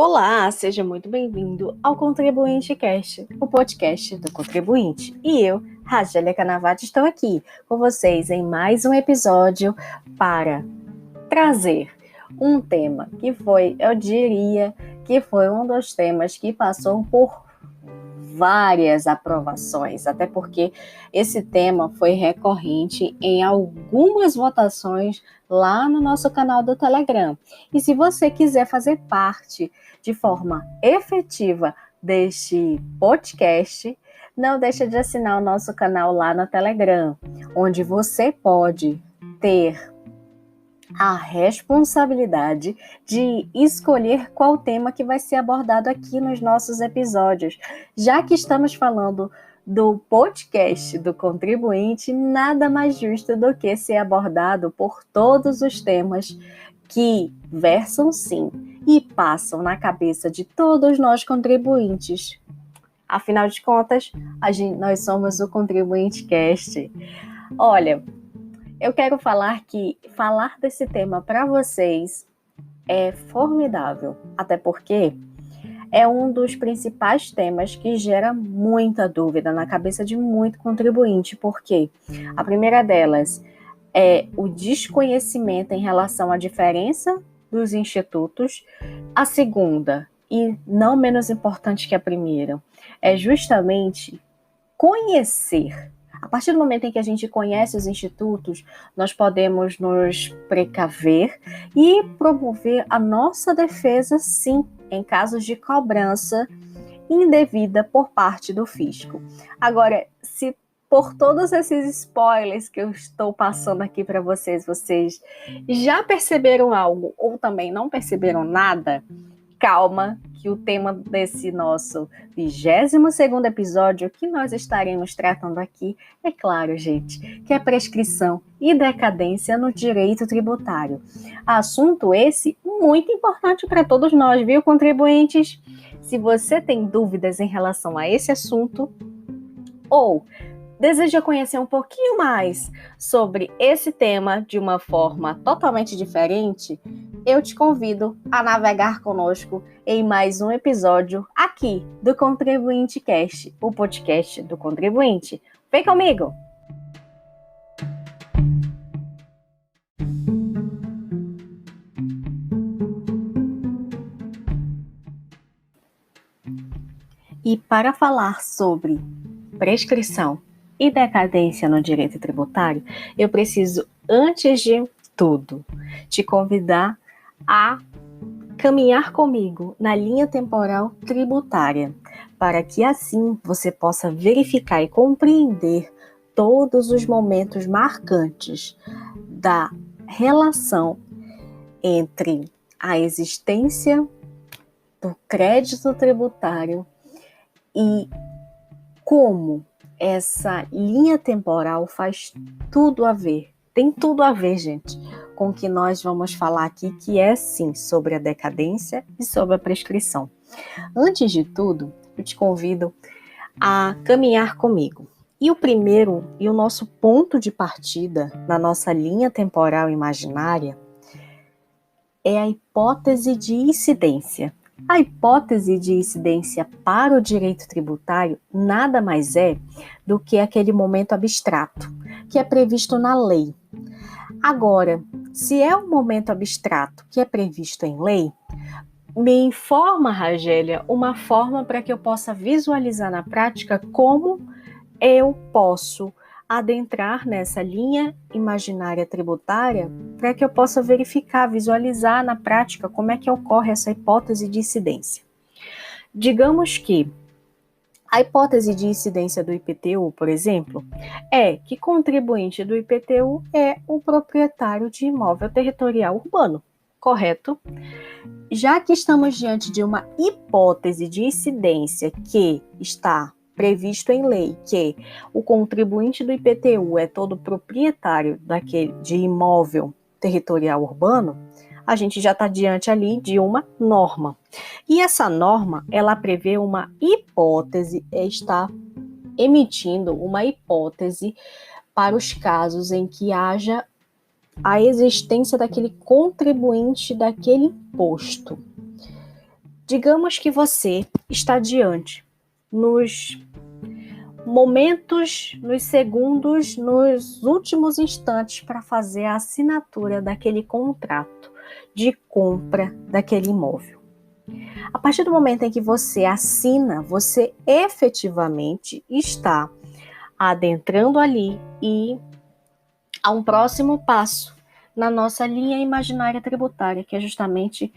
Olá, seja muito bem-vindo ao Contribuinte Cast, o podcast do contribuinte. E eu, Ragélia Canavati, estou aqui com vocês em mais um episódio para trazer um tema que foi, eu diria, que foi um dos temas que passou por várias aprovações, até porque esse tema foi recorrente em algumas votações lá no nosso canal do Telegram. E se você quiser fazer parte de forma efetiva deste podcast, não deixe de assinar o nosso canal lá no Telegram, onde você pode ter a responsabilidade de escolher qual tema que vai ser abordado aqui nos nossos episódios. Já que estamos falando do podcast do contribuinte, nada mais justo do que ser abordado por todos os temas que versam sim e passam na cabeça de todos nós contribuintes. Afinal de contas, nós somos o Contribuinte Cast. Olha, eu quero falar que falar desse tema para vocês é formidável, até porque é um dos principais temas que gera muita dúvida na cabeça de muito contribuinte, porque a primeira delas é o desconhecimento em relação à diferença dos institutos. A segunda, e não menos importante que a primeira, é justamente conhecer. A partir do momento em que a gente conhece os institutos, nós podemos nos precaver e promover a nossa defesa, sim, em casos de cobrança indevida por parte do fisco. Agora, se por todos esses spoilers que eu estou passando aqui para vocês, vocês já perceberam algo ou também não perceberam nada, calma, que o tema desse nosso 22º episódio que nós estaremos tratando aqui é claro, gente, que é prescrição e decadência no direito tributário. Assunto esse muito importante para todos nós, viu, contribuintes? Se você tem dúvidas em relação a esse assunto ou deseja conhecer um pouquinho mais sobre esse tema de uma forma totalmente diferente, eu te convido a navegar conosco em mais um episódio aqui do Contribuinte Cast, o podcast do contribuinte. Vem comigo! E para falar sobre prescrição e decadência no direito tributário, eu preciso, antes de tudo, te convidar a caminhar comigo na linha temporal tributária, para que assim você possa verificar e compreender todos os momentos marcantes da relação entre a existência do crédito tributário e como essa linha temporal faz tudo a ver, tem tudo a ver, gente, com o que nós vamos falar aqui, que é sim sobre a decadência e sobre a prescrição. Antes de tudo, eu te convido a caminhar comigo. E o primeiro e o nosso ponto de partida na nossa linha temporal imaginária é a hipótese de incidência. A hipótese de incidência para o direito tributário nada mais é do que aquele momento abstrato, que é previsto na lei. Agora, se é um momento abstrato que é previsto em lei, me informa, Ragélia, uma forma para que eu possa visualizar na prática como eu posso adentrar nessa linha imaginária tributária para que eu possa verificar, visualizar na prática como é que ocorre essa hipótese de incidência. Digamos que a hipótese de incidência do IPTU, por exemplo, é que contribuinte do IPTU é o proprietário de imóvel territorial urbano, correto? Já que estamos diante de uma hipótese de incidência que está previsto em lei, que o contribuinte do IPTU é todo proprietário de imóvel territorial urbano, a gente já está diante ali de uma norma. E essa norma, ela prevê uma hipótese, está emitindo uma hipótese para os casos em que haja a existência daquele contribuinte daquele imposto. Digamos que você está diante nos momentos, nos segundos, nos últimos instantes para fazer a assinatura daquele contrato de compra daquele imóvel. A partir do momento em que você assina, você efetivamente está adentrando ali e a um próximo passo na nossa linha imaginária tributária, que é justamente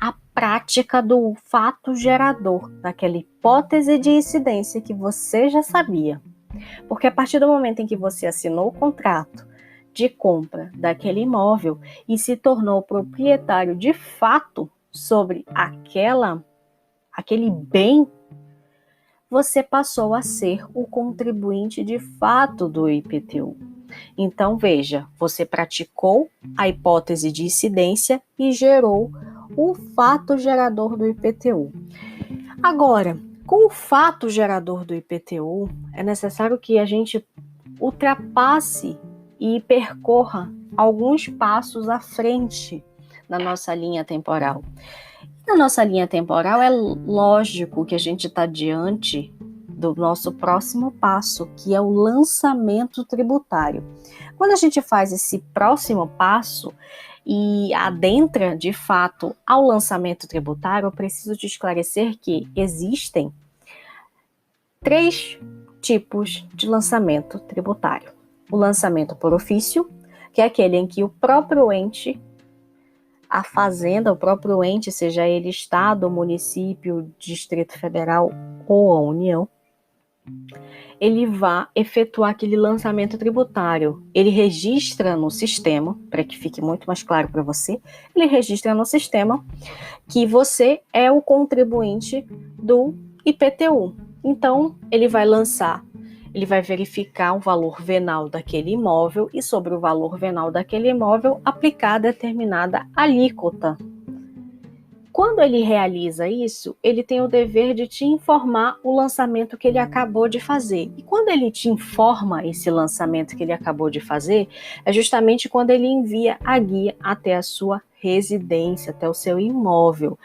a prática do fato gerador, daquela hipótese de incidência que você já sabia. Porque a partir do momento em que você assinou o contrato de compra daquele imóvel e se tornou proprietário de fato sobre aquele bem, você passou a ser o contribuinte de fato do IPTU. Então, veja, você praticou a hipótese de incidência e gerou o fato gerador do IPTU. Agora, com o fato gerador do IPTU, é necessário que a gente ultrapasse e percorra alguns passos à frente na nossa linha temporal. Na nossa linha temporal, é lógico que a gente está diante do nosso próximo passo, que é o lançamento tributário. Quando a gente faz esse próximo passo e adentra, de fato, ao lançamento tributário, eu preciso te esclarecer que existem 3 tipos de lançamento tributário. O lançamento por ofício, que é aquele em que o próprio ente, a fazenda, o próprio ente, seja ele estado, município, Distrito Federal ou a União, ele vai efetuar aquele lançamento tributário. Ele registra no sistema, para que fique muito mais claro para você, ele registra no sistema que você é o contribuinte do IPTU. Então, ele vai lançar, ele vai verificar o valor venal daquele imóvel e sobre o valor venal daquele imóvel aplicar determinada alíquota. Quando ele realiza isso, ele tem o dever de te informar o lançamento que ele acabou de fazer. E quando ele te informa esse lançamento que ele acabou de fazer, é justamente quando ele envia a guia até a sua residência, até o seu imóvel.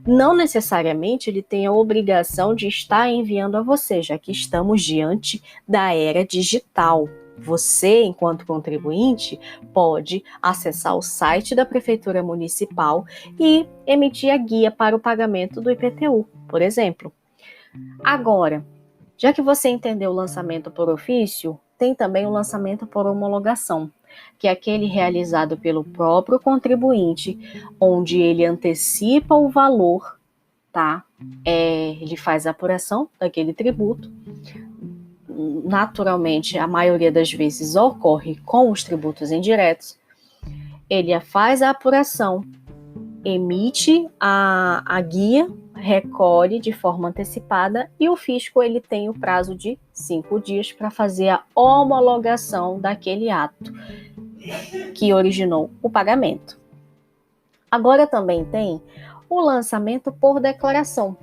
Não necessariamente ele tem a obrigação de estar enviando a você, já que estamos diante da era digital. Você, enquanto contribuinte, pode acessar o site da Prefeitura Municipal e emitir a guia para o pagamento do IPTU, por exemplo. Agora, já que você entendeu o lançamento por ofício, tem também o lançamento por homologação, que é aquele realizado pelo próprio contribuinte, onde ele antecipa o valor, tá? Ele faz a apuração daquele tributo. Naturalmente, a maioria das vezes ocorre com os tributos indiretos. Ele faz a apuração, emite a guia, recolhe de forma antecipada e o fisco ele tem o prazo de 5 dias para fazer a homologação daquele ato que originou o pagamento. Agora também tem o lançamento por declaração,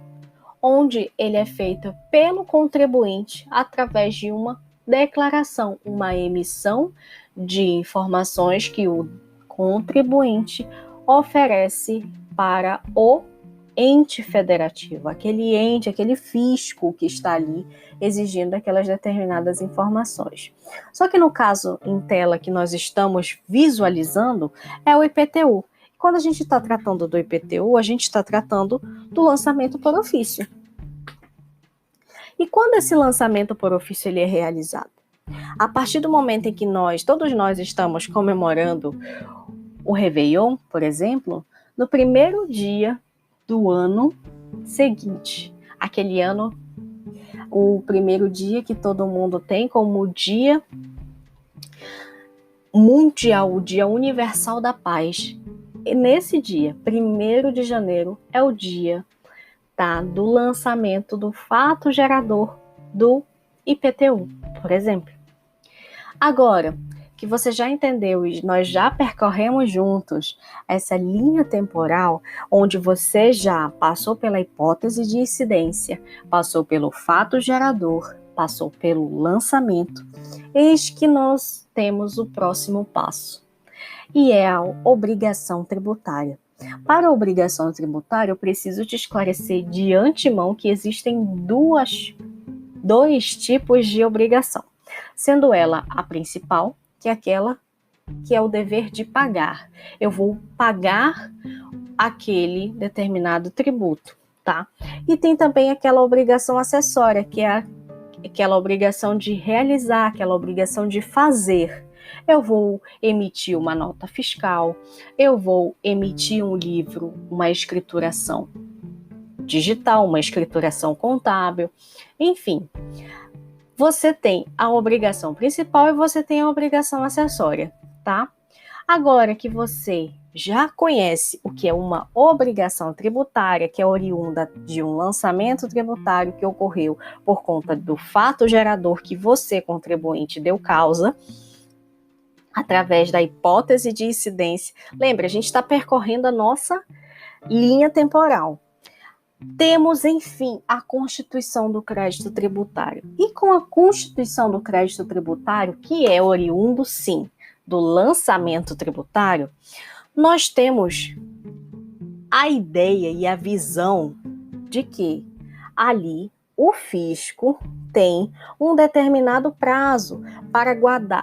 onde ele é feito pelo contribuinte através de uma declaração, uma emissão de informações que o contribuinte oferece para o ente federativo, aquele ente, aquele fisco que está ali exigindo aquelas determinadas informações. Só que no caso em tela que nós estamos visualizando é o IPTU. Quando a gente está tratando do IPTU, a gente está tratando do lançamento por ofício. E quando esse lançamento por ofício ele é realizado? A partir do momento em que todos nós estamos comemorando o Réveillon, por exemplo, no primeiro dia do ano seguinte, aquele ano, o primeiro dia que todo mundo tem como dia mundial, o Dia Universal da Paz. E nesse dia, 1º de janeiro, é o dia do lançamento do fato gerador do IPTU, por exemplo. Agora, que você já entendeu e nós já percorremos juntos essa linha temporal, onde você já passou pela hipótese de incidência, passou pelo fato gerador, passou pelo lançamento, eis que nós temos o próximo passo, e é a obrigação tributária. Para a obrigação tributária, eu preciso te esclarecer de antemão que existem dois tipos de obrigação, sendo ela a principal, que é aquela que é o dever de pagar. Eu vou pagar aquele determinado tributo, tá? E tem também aquela obrigação acessória, que é aquela obrigação de realizar, aquela obrigação de fazer. Eu vou emitir uma nota fiscal, eu vou emitir um livro, uma escrituração digital, uma escrituração contábil, enfim. Você tem a obrigação principal e você tem a obrigação acessória, tá? Agora que você já conhece o que é uma obrigação tributária, que é oriunda de um lançamento tributário que ocorreu por conta do fato gerador que você, contribuinte, deu causa, através da hipótese de incidência. Lembra, a gente está percorrendo a nossa linha temporal. Temos, enfim, a constituição do crédito tributário. E com a constituição do crédito tributário, que é oriundo, sim, do lançamento tributário, nós temos a ideia e a visão de que ali o fisco tem um determinado prazo para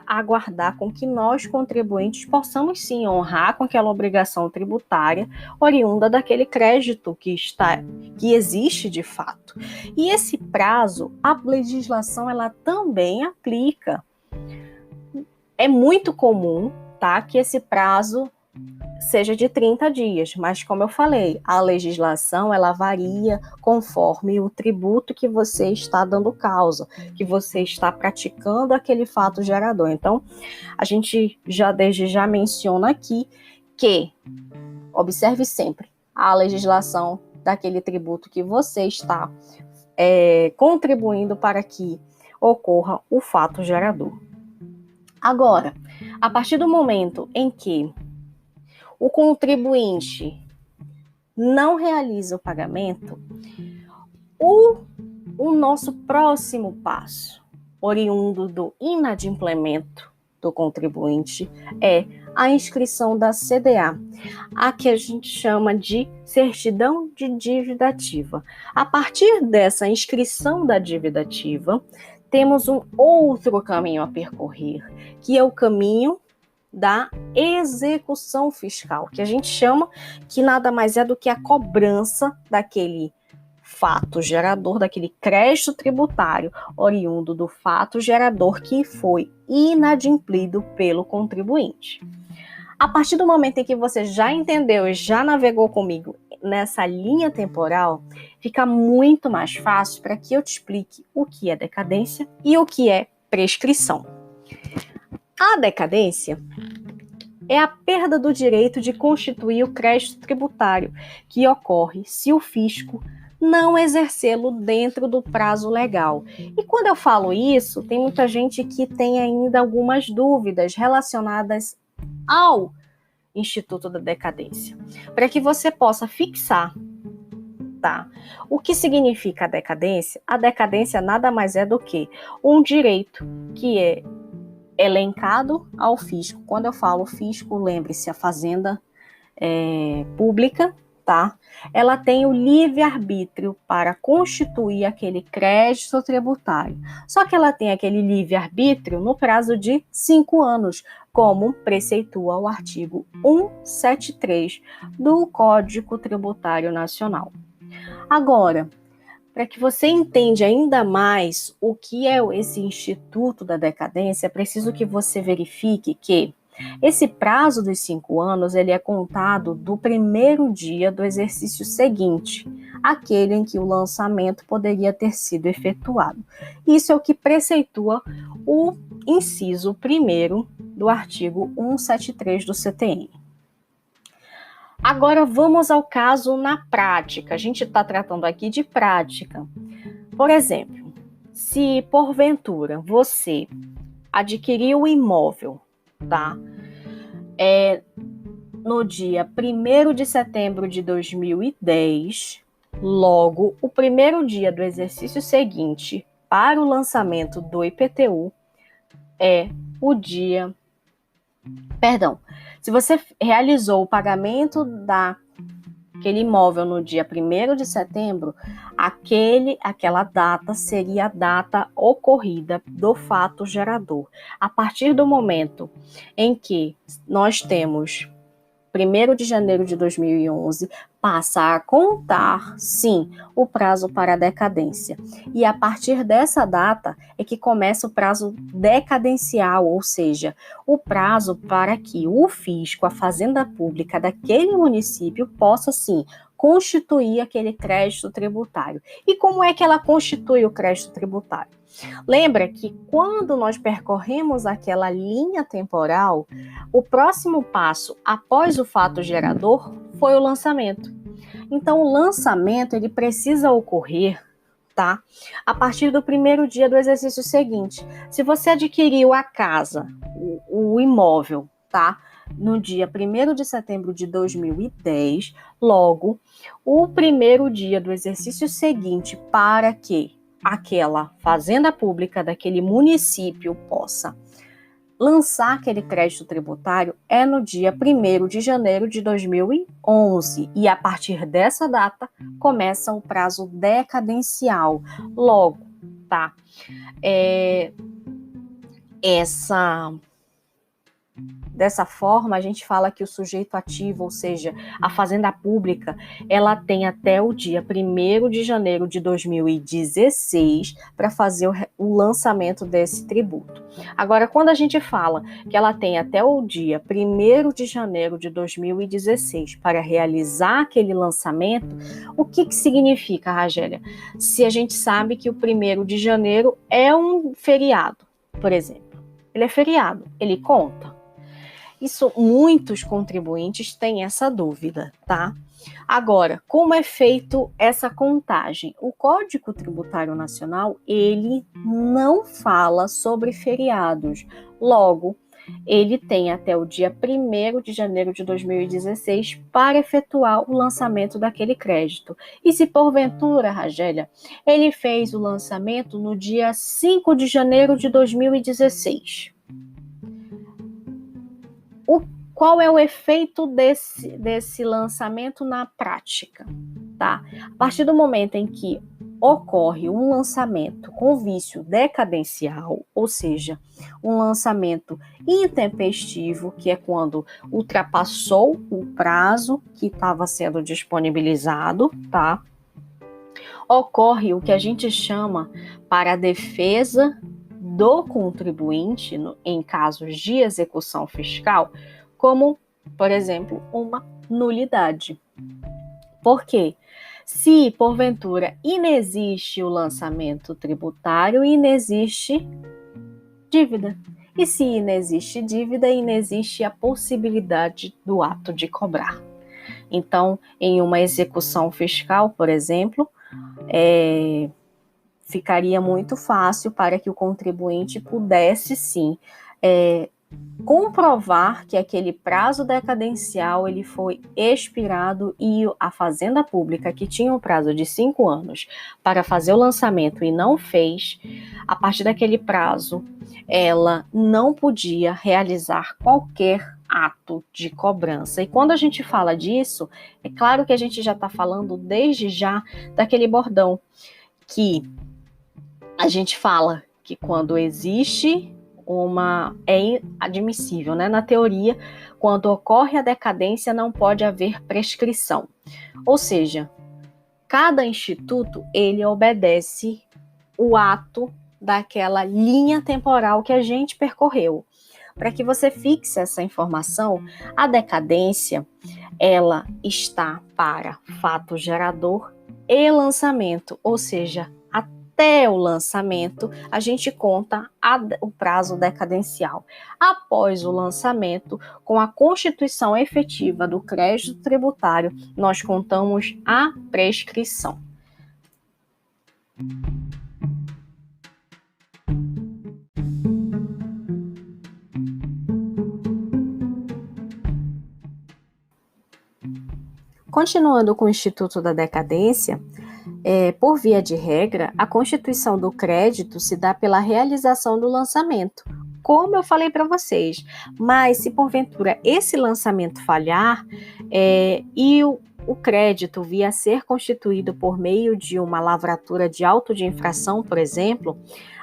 aguardar com que nós, contribuintes, possamos sim honrar com aquela obrigação tributária oriunda daquele crédito que existe de fato. E esse prazo, a legislação ela também aplica. É muito comum, tá, que esse prazo seja de 30 dias, mas como eu falei, a legislação ela varia conforme o tributo que você está dando causa, que você está praticando aquele fato gerador. Então, a gente desde já menciona aqui que observe sempre a legislação daquele tributo que você está contribuindo para que ocorra o fato gerador. Agora, a partir do momento em que o contribuinte não realiza o pagamento, o nosso próximo passo, oriundo do inadimplemento do contribuinte, é a inscrição da CDA, a que a gente chama de certidão de dívida ativa. A partir dessa inscrição da dívida ativa, temos um outro caminho a percorrer, que é o caminho da execução fiscal, que a gente chama que nada mais é do que a cobrança daquele fato gerador, daquele crédito tributário oriundo do fato gerador que foi inadimplido pelo contribuinte. A partir do momento em que você já entendeu e já navegou comigo nessa linha temporal, fica muito mais fácil para que eu te explique o que é decadência e o que é prescrição. A decadência é a perda do direito de constituir o crédito tributário, que ocorre se o fisco não exercê-lo dentro do prazo legal. E quando eu falo isso, tem muita gente que tem ainda algumas dúvidas relacionadas ao Instituto da Decadência, para que você possa fixar, tá? O que significa a decadência? A decadência nada mais é do que um direito que é elencado ao fisco. Quando eu falo fisco, lembre-se, a fazenda pública, tá? Ela tem o livre-arbítrio para constituir aquele crédito tributário. Só que ela tem aquele livre-arbítrio no prazo de 5 anos, como preceitua o artigo 173 do Código Tributário Nacional. Agora, para que você entenda ainda mais o que é esse Instituto da Decadência, é preciso que você verifique que esse prazo dos 5 anos ele é contado do primeiro dia do exercício seguinte, aquele em que o lançamento poderia ter sido efetuado. Isso é o que preceitua o inciso 1º do artigo 173 do CTN. Agora vamos ao caso na prática. A gente está tratando aqui de prática. Por exemplo, se porventura você adquiriu o imóvel, tá? No dia 1º de setembro de 2010, logo o primeiro dia do exercício seguinte para o lançamento do IPTU é o dia... Se você realizou o pagamento da aquele imóvel no dia 1º de setembro, aquela data seria a data ocorrida do fato gerador. A partir do momento em que nós temos 1º de janeiro de 2011, passa a contar, sim, o prazo para a decadência. E a partir dessa data é que começa o prazo decadencial, ou seja, o prazo para que o fisco, a fazenda pública daquele município, possa, sim, constituir aquele crédito tributário. E como é que ela constitui o crédito tributário? Lembra que quando nós percorremos aquela linha temporal, o próximo passo após o fato gerador foi o lançamento. Então, o lançamento ele precisa ocorrer, tá? A partir do 1º dia do exercício seguinte. Se você adquiriu a casa, o imóvel, tá? No dia 1º de setembro de 2010, logo, o 1º dia do exercício seguinte para que aquela fazenda pública daquele município possa lançar aquele crédito tributário é no dia 1º de janeiro de 2011 e a partir dessa data começa o prazo decadencial. Logo, tá? Dessa forma, a gente fala que o sujeito ativo, ou seja, a fazenda pública, ela tem até o dia 1º de janeiro de 2016 para fazer o lançamento desse tributo. Agora, quando a gente fala que ela tem até o dia 1º de janeiro de 2016 para realizar aquele lançamento, o que significa, Ragélia? Se a gente sabe que o 1º de janeiro é um feriado, por exemplo, ele é feriado, ele conta? Isso, muitos contribuintes têm essa dúvida, tá? Agora, como é feito essa contagem? O Código Tributário Nacional, ele não fala sobre feriados. Logo, ele tem até o dia 1º de janeiro de 2016 para efetuar o lançamento daquele crédito. E se porventura, Ragélia, ele fez o lançamento no dia 5 de janeiro de 2016, qual é o efeito desse lançamento na prática? Tá? A partir do momento em que ocorre um lançamento com vício decadencial, ou seja, um lançamento intempestivo, que é quando ultrapassou o prazo que estava sendo disponibilizado, tá? Ocorre o que a gente chama para a defesa do contribuinte, em casos de execução fiscal, como, por exemplo, uma nulidade. Por quê? Se, porventura, inexiste o lançamento tributário, inexiste dívida. E se inexiste dívida, inexiste a possibilidade do ato de cobrar. Então, em uma execução fiscal, por exemplo, ficaria muito fácil para que o contribuinte pudesse, sim, comprovar que aquele prazo decadencial ele foi expirado e a fazenda pública, que tinha um prazo de 5 anos para fazer o lançamento e não fez, a partir daquele prazo, ela não podia realizar qualquer ato de cobrança. E quando a gente fala disso, é claro que a gente já está falando desde já daquele bordão que a gente fala que quando existe é admissível, né? Na teoria, quando ocorre a decadência, não pode haver prescrição. Ou seja, cada instituto, ele obedece o ato daquela linha temporal que a gente percorreu. Para que você fixe essa informação, a decadência, ela está para fato gerador e lançamento, ou seja, até o lançamento, a gente conta o prazo decadencial. Após o lançamento, com a constituição efetiva do crédito tributário, nós contamos a prescrição. Continuando com o Instituto da Decadência, por via de regra, a constituição do crédito se dá pela realização do lançamento, como eu falei para vocês. Mas se porventura esse lançamento falhar e o crédito via a ser constituído por meio de uma lavratura de auto de infração, por exemplo,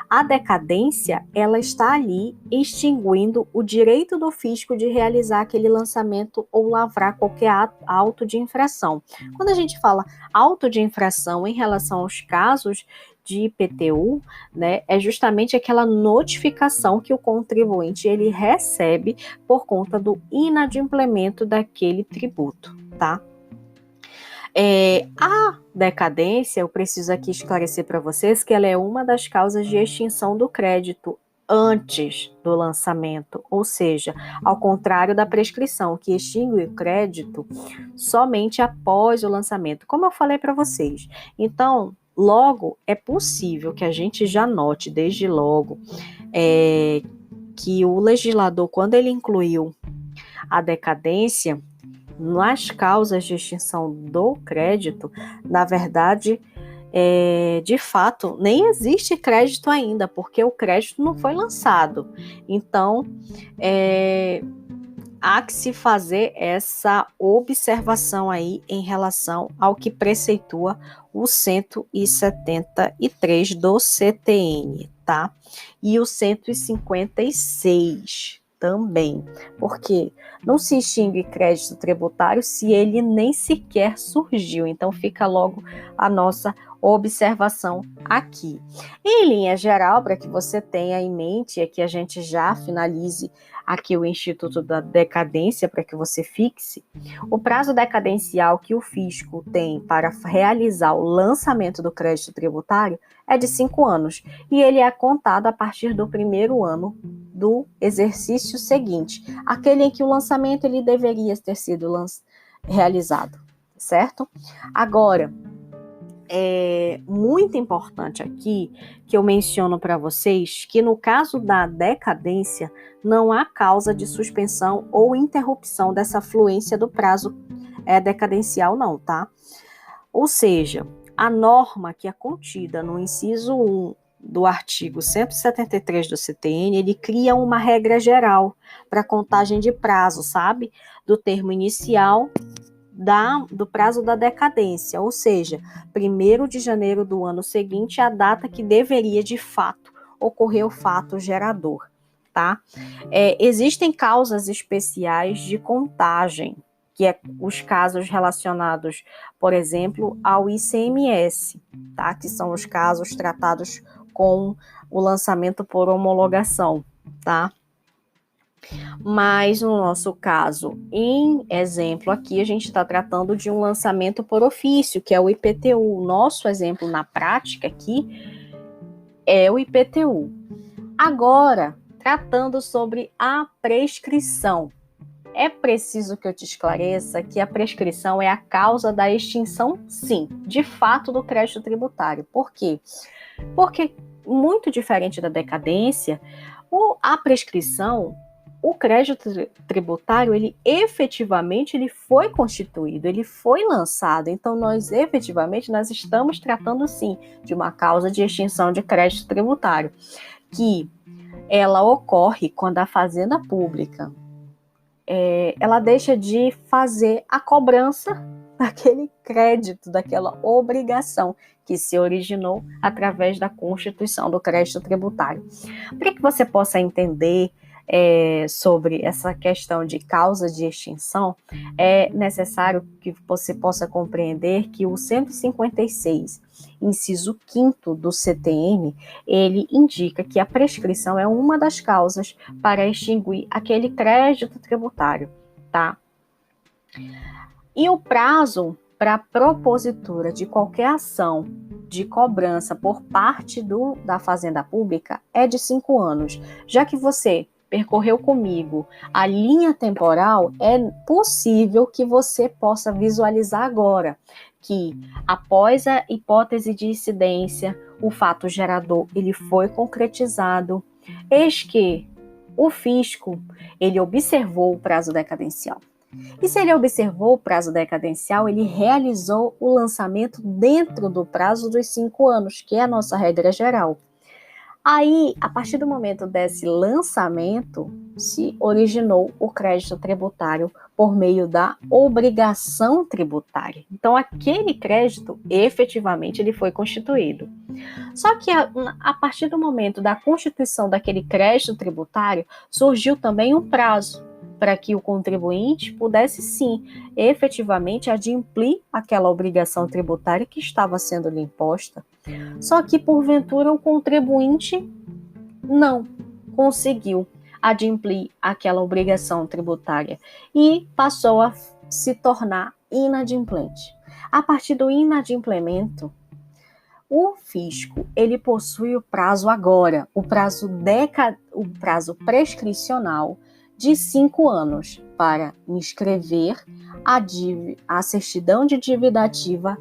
a decadência, ela está ali extinguindo o direito do fisco de realizar aquele lançamento ou lavrar qualquer auto de infração. Quando a gente fala auto de infração em relação aos casos de IPTU, né, é justamente aquela notificação que o contribuinte ele recebe por conta do inadimplemento daquele tributo, tá? A decadência, eu preciso aqui esclarecer para vocês que ela é uma das causas de extinção do crédito antes do lançamento, ou seja, ao contrário da prescrição, que extingue o crédito somente após o lançamento, como eu falei para vocês. Então, logo, é possível que a gente já note desde logo que o legislador, quando ele incluiu a decadência nas causas de extinção do crédito, na verdade, de fato, nem existe crédito ainda, porque o crédito não foi lançado. Então, há que se fazer essa observação aí em relação ao que preceitua o 173 do CTN, tá? E o 156 também, porque não se extingue crédito tributário se ele nem sequer surgiu. Então fica logo a nossa observação aqui. Em linha geral, para que você tenha em mente, é que a gente já finalize aqui o Instituto da Decadência, para que você fixe, o prazo decadencial que o fisco tem para realizar o lançamento do crédito tributário é de 5 anos, e ele é contado a partir do primeiro ano do exercício seguinte, aquele em que o lançamento ele deveria ter sido realizado, certo? Agora, é muito importante aqui que eu menciono para vocês que no caso da decadência não há causa de suspensão ou interrupção dessa fluência do prazo decadencial não, tá? Ou seja, a norma que é contida no inciso 1 do artigo 173 do CTN, ele cria uma regra geral para contagem de prazo, sabe? Do termo inicial do prazo da decadência, ou seja, 1º de janeiro do ano seguinte, a data que deveria de fato ocorrer o fato gerador, tá? Existem causas especiais de contagem, que é os casos relacionados, por exemplo, ao ICMS, tá? Que são os casos tratados com o lançamento por homologação, tá? Mas no nosso caso, em exemplo aqui, a gente está tratando de um lançamento por ofício, que é o IPTU. O nosso exemplo na prática aqui é o IPTU. Agora, tratando sobre a prescrição. É preciso que eu te esclareça que a prescrição é a causa da extinção, sim, de fato, do crédito tributário. Por quê? Porque, muito diferente da decadência, a prescrição, o crédito tributário, ele efetivamente ele foi constituído, ele foi lançado. Então, nós estamos tratando, sim, de uma causa de extinção de crédito tributário, que ela ocorre quando a Fazenda Pública ela deixa de fazer a cobrança daquele crédito, daquela obrigação que se originou através da constituição do crédito tributário. Para que você possa entender sobre essa questão de causa de extinção, é necessário que você possa compreender que o 156, inciso 5º do CTN, ele indica que a prescrição é uma das causas para extinguir aquele crédito tributário, tá? E o prazo para a propositura de qualquer ação de cobrança por parte da Fazenda Pública é de 5 anos. Já que você percorreu comigo a linha temporal, é possível que você possa visualizar agora que, após a hipótese de incidência, o fato gerador ele foi concretizado, eis que o fisco ele observou o prazo decadencial. E se ele observou o prazo decadencial, ele realizou o lançamento dentro do prazo dos 5 anos, que é a nossa regra geral. Aí, a partir do momento desse lançamento, se originou o crédito tributário por meio da obrigação tributária. Então, aquele crédito, efetivamente, ele foi constituído. Só que a partir do momento da constituição daquele crédito tributário, surgiu também um prazo para que o contribuinte pudesse, sim, efetivamente adimplir aquela obrigação tributária que estava sendo lhe imposta. Só que, porventura, o contribuinte não conseguiu adimplir aquela obrigação tributária e passou a se tornar inadimplente. A partir do inadimplemento, o fisco, ele possui o prazo agora, o prazo prescricional de 5 anos para inscrever a certidão de dívida ativa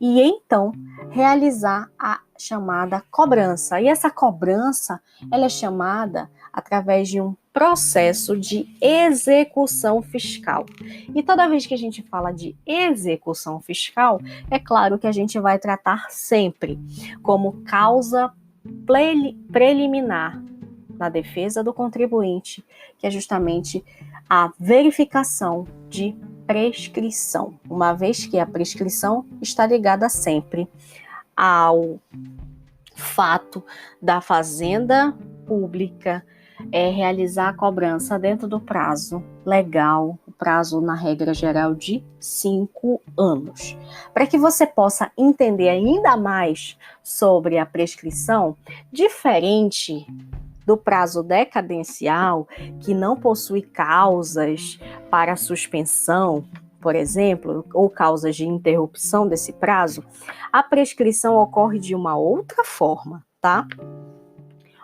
e então realizar a chamada cobrança. E essa cobrança, ela é chamada através de um processo de execução fiscal. E toda vez que a gente fala de execução fiscal, é claro que a gente vai tratar sempre como causa preliminar na defesa do contribuinte, que é justamente a verificação de prescrição, uma vez que a prescrição está ligada sempre ao fato da Fazenda Pública realizar a cobrança dentro do prazo legal, o prazo na regra geral de 5 anos. Para que você possa entender ainda mais sobre a prescrição, diferente do prazo decadencial, que não possui causas para suspensão, por exemplo, ou causas de interrupção desse prazo, a prescrição ocorre de uma outra forma, tá?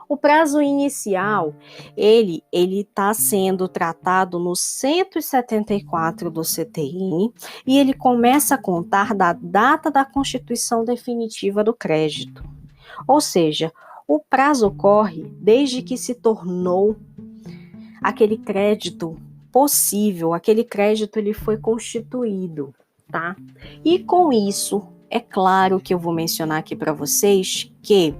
O prazo inicial, ele está sendo tratado no 174 do CTN e ele começa a contar da data da constituição definitiva do crédito. Ou seja, o prazo ocorre desde que se tornou aquele crédito possível, aquele crédito ele foi constituído, tá? E com isso, é claro que eu vou mencionar aqui para vocês que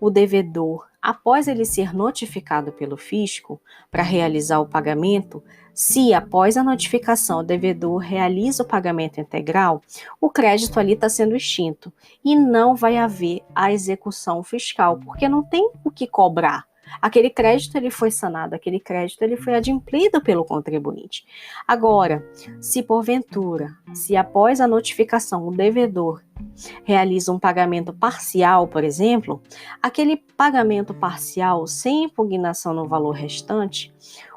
o devedor, após ele ser notificado pelo fisco para realizar o pagamento, se após a notificação o devedor realiza o pagamento integral, o crédito ali está sendo extinto e não vai haver a execução fiscal, porque não tem o que cobrar. Aquele crédito ele foi sanado, aquele crédito ele foi adimplido pelo contribuinte. Agora, se porventura, se após a notificação o devedor realiza um pagamento parcial, por exemplo, aquele pagamento parcial sem impugnação no valor restante,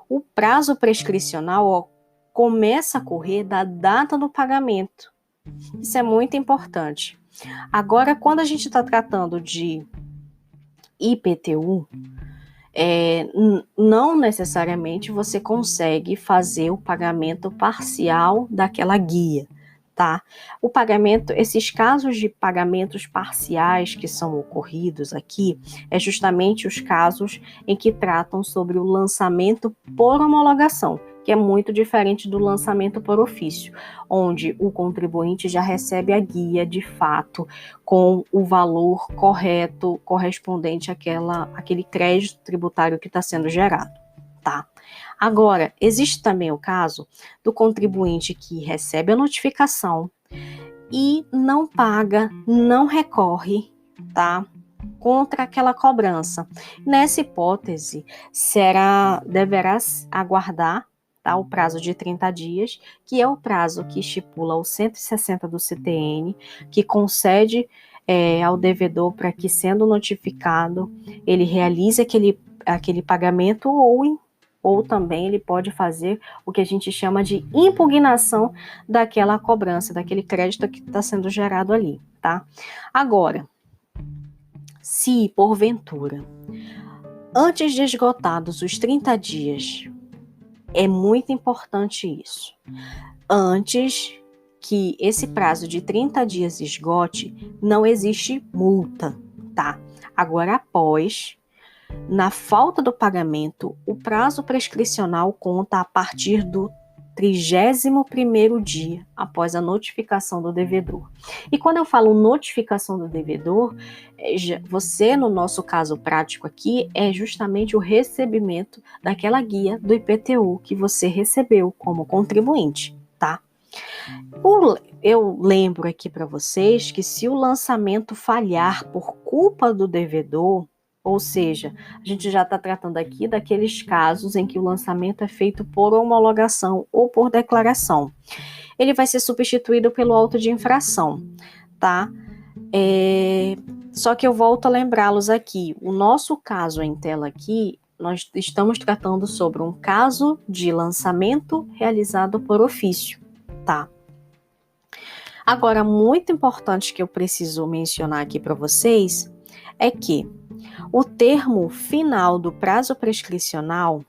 o prazo prescricional começa a correr da data do pagamento. Isso é muito importante. Agora, quando a gente está tratando de IPTU, não necessariamente você consegue fazer o pagamento parcial daquela guia, tá? O pagamento, esses casos de pagamentos parciais que são ocorridos aqui, é justamente os casos em que tratam sobre o lançamento por homologação, que é muito diferente do lançamento por ofício, onde o contribuinte já recebe a guia de fato com o valor correto, correspondente àquele crédito tributário que está sendo gerado, tá? Agora, existe também o caso do contribuinte que recebe a notificação e não paga, não recorre, tá? Contra aquela cobrança. Nessa hipótese, deverá aguardar, tá, o prazo de 30 dias, que é o prazo que estipula o 160 do CTN, que concede ao devedor para que, sendo notificado, ele realize aquele pagamento ou também ele pode fazer o que a gente chama de impugnação daquela cobrança, daquele crédito que está sendo gerado ali, tá? Agora, se porventura, antes de esgotados os 30 dias, é muito importante isso. Antes que esse prazo de 30 dias esgote, não existe multa, tá? Agora, após, na falta do pagamento, o prazo prescricional conta a partir do 31º dia após a notificação do devedor. E quando eu falo notificação do devedor, você, no nosso caso prático aqui, é justamente o recebimento daquela guia do IPTU que você recebeu como contribuinte, tá? Eu lembro aqui para vocês que se o lançamento falhar por culpa do devedor, ou seja, a gente já está tratando aqui daqueles casos em que o lançamento é feito por homologação ou por declaração. Ele vai ser substituído pelo auto de infração, tá? Só que eu volto a lembrá-los aqui. O nosso caso em tela aqui, nós estamos tratando sobre um caso de lançamento realizado por ofício, tá? Agora, muito importante que eu preciso mencionar aqui para vocês é que o termo final do prazo prescricional,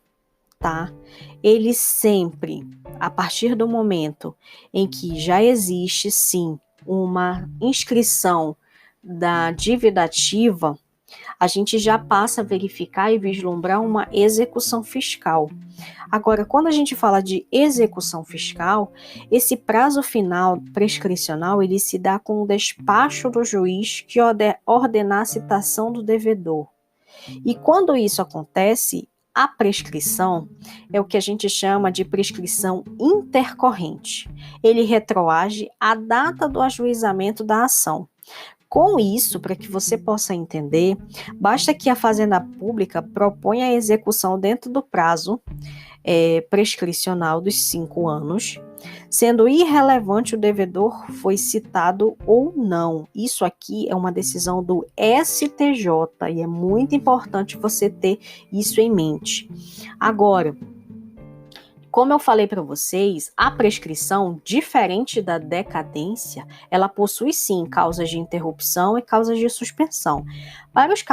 tá? Ele sempre, a partir do momento em que já existe, sim, uma inscrição da dívida ativa, a gente já passa a verificar e vislumbrar uma execução fiscal. Agora, quando a gente fala de execução fiscal, esse prazo final prescricional, ele se dá com o despacho do juiz que ordenar a citação do devedor. E quando isso acontece, a prescrição é o que a gente chama de prescrição intercorrente. Ele retroage à data do ajuizamento da ação. Com isso, para que você possa entender, basta que a Fazenda Pública proponha a execução dentro do prazo prescricional dos 5 anos, sendo irrelevante o devedor foi citado ou não. Isso aqui é uma decisão do STJ e é muito importante você ter isso em mente. Agora, como eu falei para vocês, a prescrição, diferente da decadência, ela possui sim causas de interrupção e causas de suspensão. Para os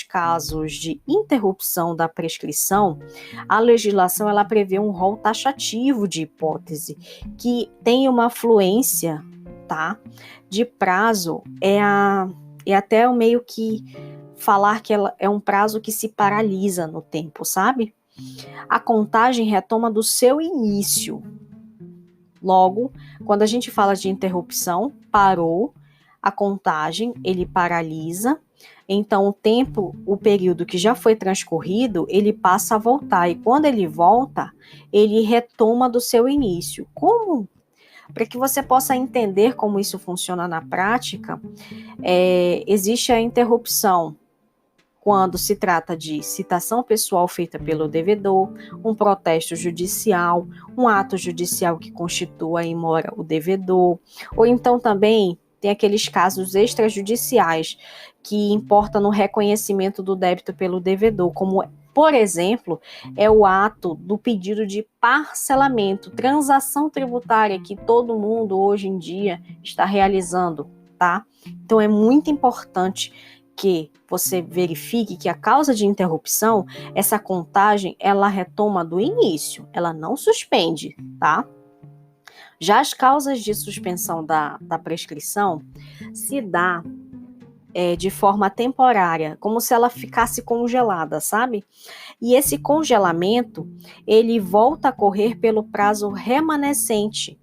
casos de interrupção da prescrição, a legislação ela prevê um rol taxativo de hipótese, que tem uma fluência, tá, de prazo, é até o meio que falar que ela é um prazo que se paralisa no tempo, sabe? A contagem retoma do seu início. Logo, quando a gente fala de interrupção, parou, a contagem, ele paralisa, então o período que já foi transcorrido, ele passa a voltar, e quando ele volta, ele retoma do seu início. Como? Para que você possa entender como isso funciona na prática, existe a interrupção quando se trata de citação pessoal feita pelo devedor, um protesto judicial, um ato judicial que constitua e mora o devedor, ou então também tem aqueles casos extrajudiciais que importa no reconhecimento do débito pelo devedor, como, por exemplo, é o ato do pedido de parcelamento, transação tributária que todo mundo hoje em dia está realizando, tá? Então é muito importante que você verifique que a causa de interrupção, essa contagem, ela retoma do início, ela não suspende, tá? Já as causas de suspensão da prescrição se dá de forma temporária, como se ela ficasse congelada, sabe? E esse congelamento, ele volta a correr pelo prazo remanescente,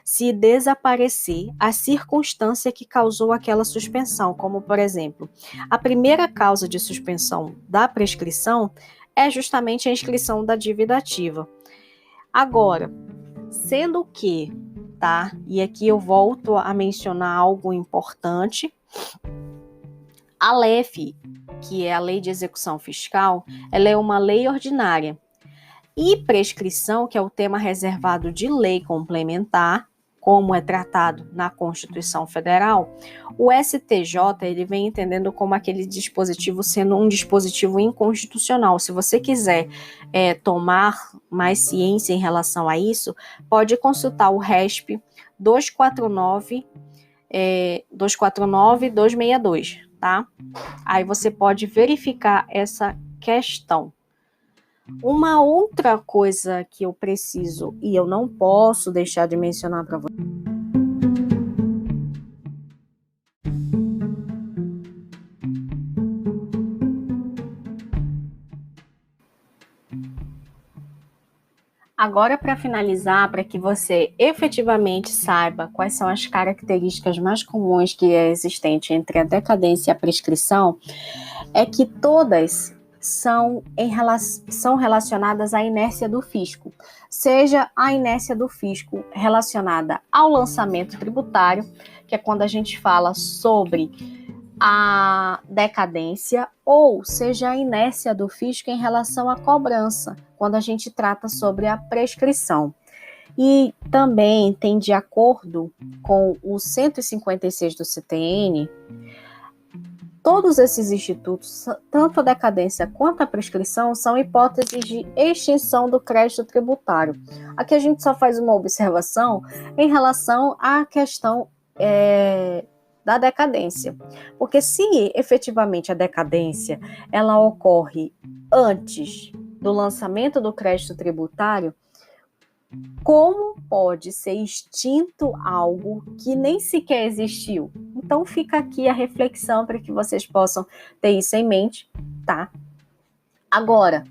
se desaparecer a circunstância que causou aquela suspensão, como, por exemplo, a primeira causa de suspensão da prescrição é justamente a inscrição da dívida ativa. Agora, sendo que, tá? E aqui eu volto a mencionar algo importante, a LEF, que é a Lei de Execução Fiscal, ela é uma lei ordinária. E prescrição, que é o tema reservado de lei complementar, como é tratado na Constituição Federal, o STJ ele vem entendendo como aquele dispositivo sendo um dispositivo inconstitucional. Se você quiser tomar mais ciência em relação a isso, pode consultar o RESP 249-262, tá? Aí você pode verificar essa questão. Uma outra coisa que eu preciso e eu não posso deixar de mencionar para você. Agora, para finalizar, para que você efetivamente saiba quais são as características mais comuns que é existente entre a decadência e a prescrição, é que todas são relacionadas à inércia do fisco, seja a inércia do fisco relacionada ao lançamento tributário, que é quando a gente fala sobre a decadência, ou seja a inércia do fisco em relação à cobrança, quando a gente trata sobre a prescrição. E também tem, de acordo com o 156 do CTN, todos esses institutos, tanto a decadência quanto a prescrição, são hipóteses de extinção do crédito tributário. Aqui a gente só faz uma observação em relação à questão da decadência. Porque se efetivamente a decadência ela ocorre antes do lançamento do crédito tributário, como pode ser extinto algo que nem sequer existiu? Então fica aqui a reflexão para que vocês possam ter isso em mente, tá? Agora,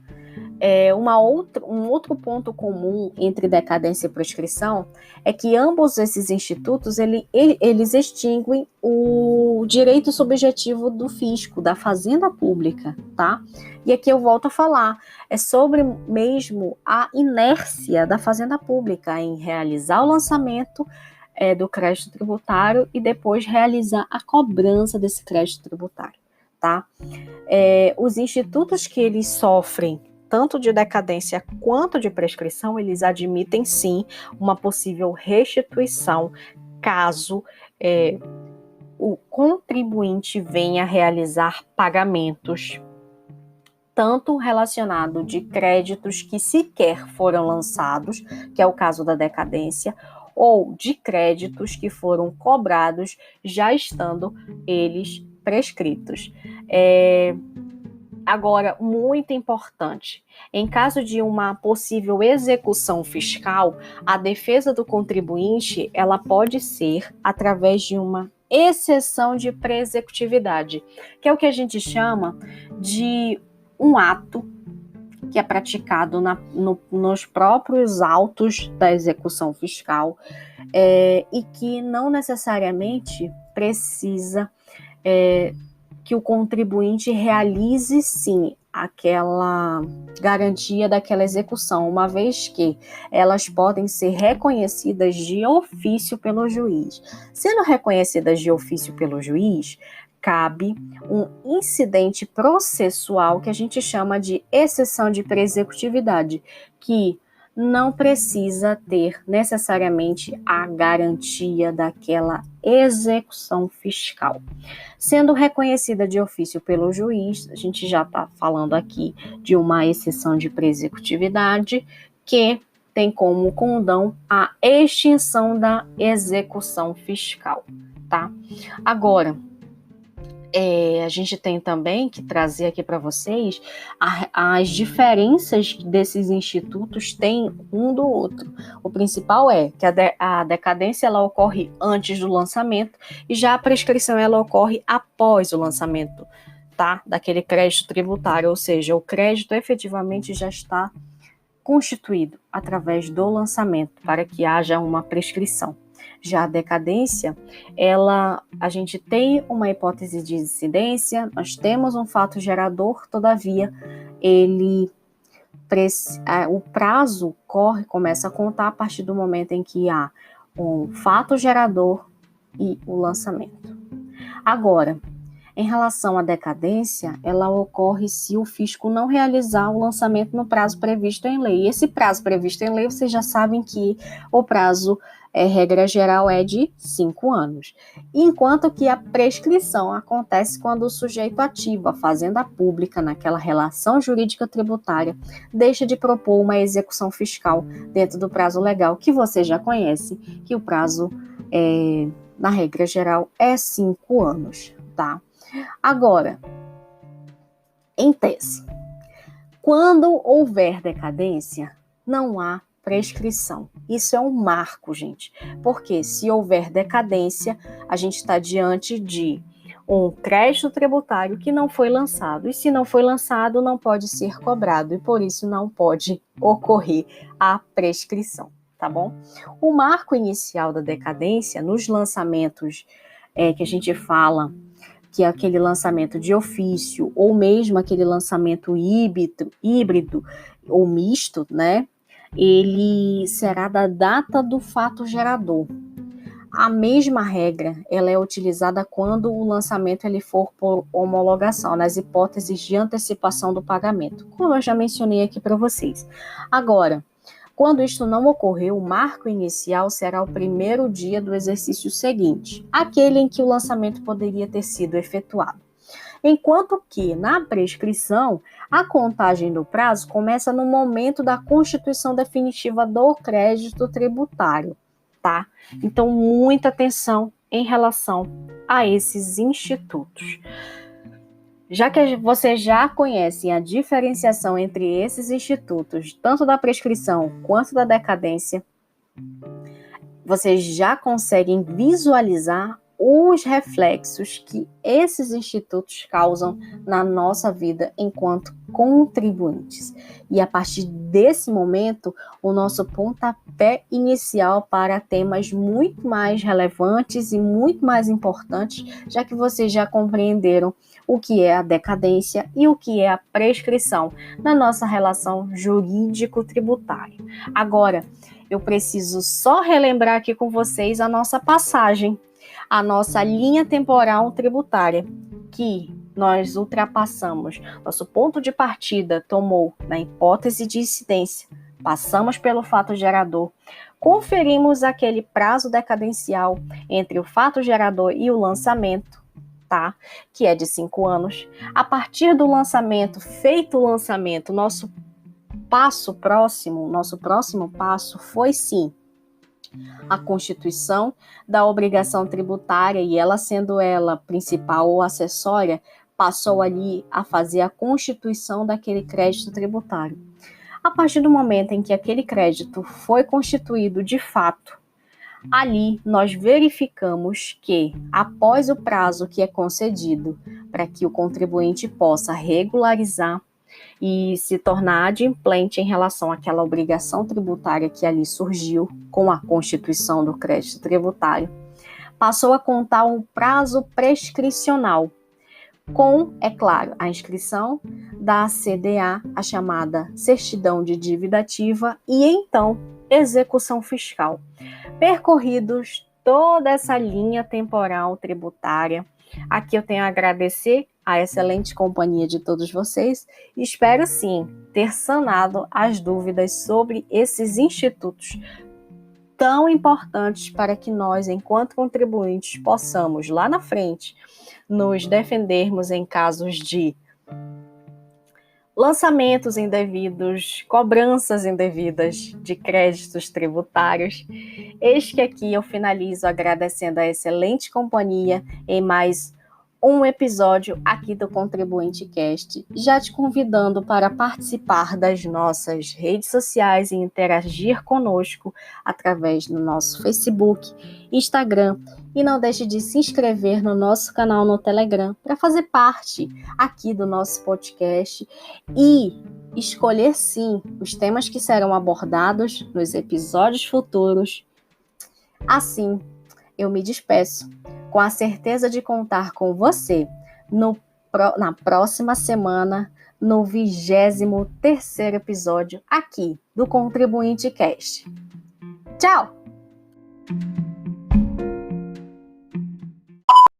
um outro ponto comum entre decadência e prescrição é que ambos esses institutos eles extinguem o direito subjetivo do fisco, da fazenda pública, tá? E aqui eu volto a falar, é sobre mesmo a inércia da fazenda pública em realizar o lançamento do crédito tributário e depois realizar a cobrança desse crédito tributário, tá? Os institutos que eles sofrem tanto de decadência quanto de prescrição, eles admitem sim uma possível restituição caso o contribuinte venha a realizar pagamentos tanto relacionado de créditos que sequer foram lançados, que é o caso da decadência, ou de créditos que foram cobrados já estando eles prescritos. Agora, muito importante, em caso de uma possível execução fiscal, a defesa do contribuinte ela pode ser através de uma exceção de pré-executividade, que é o que a gente chama de um ato que é praticado nos próprios autos da execução fiscal e que não necessariamente precisa que o contribuinte realize sim aquela garantia daquela execução, uma vez que elas podem ser reconhecidas de ofício pelo juiz. Sendo reconhecidas de ofício pelo juiz, cabe um incidente processual que a gente chama de exceção de pré-executividade, que não precisa ter necessariamente a garantia daquela execução fiscal. Sendo reconhecida de ofício pelo juiz, a gente já está falando aqui de uma exceção de pré-executividade que tem como condão a extinção da execução fiscal, tá? Agora, a gente tem também que trazer aqui para vocês as diferenças desses institutos têm um do outro. O principal é que a decadência ela ocorre antes do lançamento e já a prescrição ela ocorre após o lançamento, tá? Daquele crédito tributário, ou seja, o crédito efetivamente já está constituído através do lançamento para que haja uma prescrição. Já a decadência, a gente tem uma hipótese de incidência, nós temos um fato gerador, todavia, o prazo começa a contar a partir do momento em que há um fato gerador e o lançamento. Agora, em relação à decadência, ela ocorre se o fisco não realizar o lançamento no prazo previsto em lei. Esse prazo previsto em lei, vocês já sabem que o prazo regra geral é de 5 anos, enquanto que a prescrição acontece quando o sujeito ativo, a fazenda pública, naquela relação jurídica tributária, deixa de propor uma execução fiscal dentro do prazo legal, que você já conhece, que o prazo, na regra geral, é 5 anos, tá? Agora, em tese, quando houver decadência, não há prescrição. Isso é um marco, gente, porque se houver decadência, a gente está diante de um crédito tributário que não foi lançado. E se não foi lançado, não pode ser cobrado e por isso não pode ocorrer a prescrição, tá bom? O marco inicial da decadência nos lançamentos que a gente fala, que é aquele lançamento de ofício ou mesmo aquele lançamento híbrido ou misto, né? Ele será da data do fato gerador. A mesma regra, ela é utilizada quando o lançamento ele for por homologação, nas hipóteses de antecipação do pagamento, como eu já mencionei aqui para vocês. Agora, quando isto não ocorreu, o marco inicial será o primeiro dia do exercício seguinte, aquele em que o lançamento poderia ter sido efetuado. Enquanto que, na prescrição, a contagem do prazo começa no momento da constituição definitiva do crédito tributário, tá? Então, muita atenção em relação a esses institutos. Já que vocês já conhecem a diferenciação entre esses institutos, tanto da prescrição quanto da decadência, vocês já conseguem visualizar os reflexos que esses institutos causam na nossa vida enquanto contribuintes. E a partir desse momento, o nosso pontapé inicial para temas muito mais relevantes e muito mais importantes, já que vocês já compreenderam o que é a decadência e o que é a prescrição na nossa relação jurídico-tributária. Agora, eu preciso só relembrar aqui com vocês a nossa passagem, a nossa linha temporal tributária, que nós ultrapassamos. Nosso ponto de partida tomou na hipótese de incidência, passamos pelo fato gerador, conferimos aquele prazo decadencial entre o fato gerador e o lançamento, tá? Que é de 5 anos. A partir do lançamento, feito o lançamento, nosso próximo passo foi sim a constituição da obrigação tributária, e ela sendo ela principal ou acessória, passou ali a fazer a constituição daquele crédito tributário. A partir do momento em que aquele crédito foi constituído de fato, ali nós verificamos que, após o prazo que é concedido para que o contribuinte possa regularizar e se tornar adimplente em relação àquela obrigação tributária que ali surgiu com a constituição do crédito tributário, passou a contar um prazo prescricional, com, é claro, a inscrição da CDA, a chamada certidão de dívida ativa, e então execução fiscal. Percorridos toda essa linha temporal tributária, aqui eu tenho a agradecer a excelente companhia de todos vocês e espero sim ter sanado as dúvidas sobre esses institutos tão importantes para que nós, enquanto contribuintes, possamos lá na frente nos defendermos em casos de lançamentos indevidos, cobranças indevidas de créditos tributários. Eis que aqui eu finalizo agradecendo a excelente companhia em mais um episódio aqui do Contribuinte Cast, já te convidando para participar das nossas redes sociais e interagir conosco através do nosso Facebook, Instagram, e não deixe de se inscrever no nosso canal no Telegram para fazer parte aqui do nosso podcast e escolher sim os temas que serão abordados nos episódios futuros. Assim, eu me despeço com a certeza de contar com você na próxima semana, no 23º episódio aqui do Contribuinte Cast. Tchau!